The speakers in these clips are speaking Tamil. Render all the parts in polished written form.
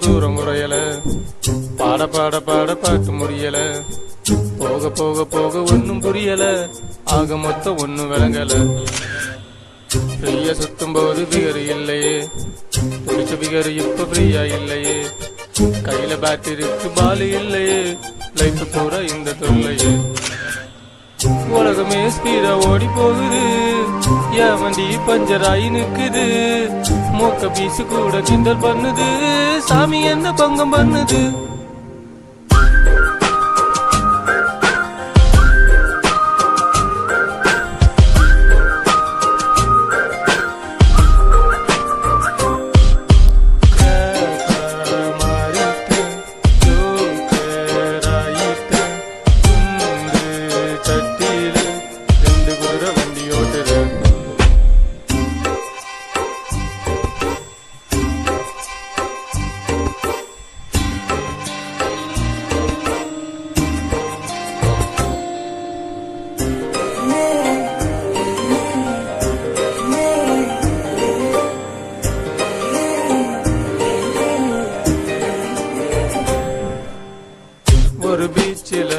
தூரம் குறையல, பாட பாட பாட பாட்டு முடியல, போக போக போக ஒன்னும் புரியல, ஆக மொத்தம் ஒன்னும் விளங்கல. ஃப்ரீயா சுத்தும் போது பிகரு இல்லையே, பிடிச்ச பிகரு இப்ப ஃப்ரீயா இல்லையே, கையில பேட்டரிக்கு பாலு இல்லையே, லைஃப் பூரா இந்த தொல்லையே. உலகமே ஸ்பீடா ஓடி போகுது, என் வண்டி பஞ்சராயி நிக்குது, மூக்க பீசு கூட கிண்டல் பண்ணுது, சாமி என்ன பங்கம் பண்ணுது. ஒரு பீச்சில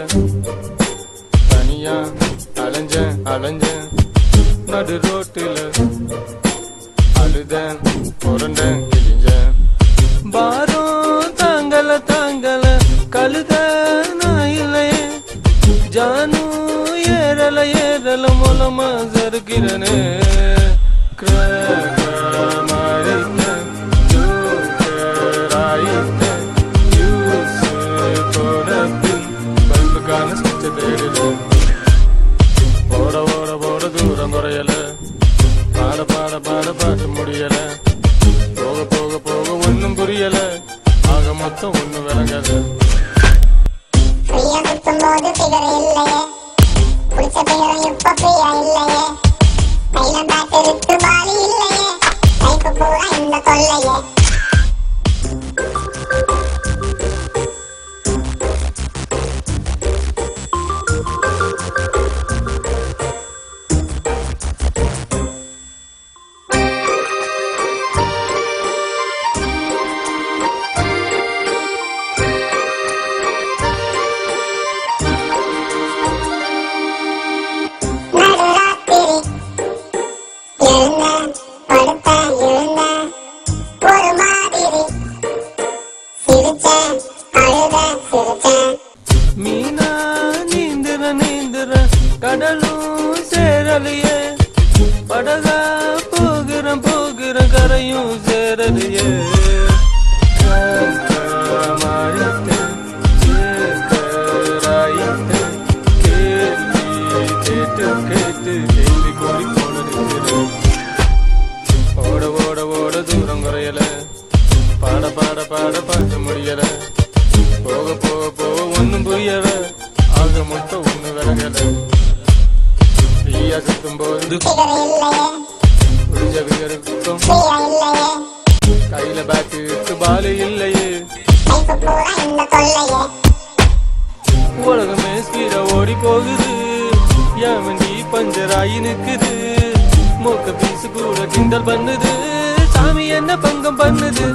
தனியா அலைஞ்சேன் அலைஞ்சேன், நடு ரோட்டில அழுதேன் புரண்டேன் கிழிஞ்சேன், பாரம் தாங்கல தாங்கல கழுத நான் இல்லையே, ஜானு ஏறல ஏறல மூலமா சறுக்கிறனே. ஓட ஓட ஓட தூரம் குறையல, பாட பாட பாட பாட்டு முடியல, போக போக போக ஒன்னும் புரியல, ஆக மொத்தம் ஒன்னும் விளங்கல. மீனா நீந்திர நீந்திர கடலும் சேரலையே, படகா போகிற போகிற கரையும் சேரலையே. ஓட ஓட ஓட தூரம் குறையல, பாட பாட பாட பாட்டு முடியல, போக போக போக ஒன்னும் புரியல, ஆக மொத்தம் ஒண்ணு விலகல. ஃப்ரீயா சுத்தும் போது புரிஞ்ச விகருக்கும், கையில பேட்டு பாலு இல்லையே, உலகமே ஸ்பீடா ஓடி போகுது, என் வண்டி பஞ்சராயி நிக்குது, மூக்க பீசு கூட கிண்டல் பண்ணுது, சாமி என்ன பங்கம் பண்ணுது.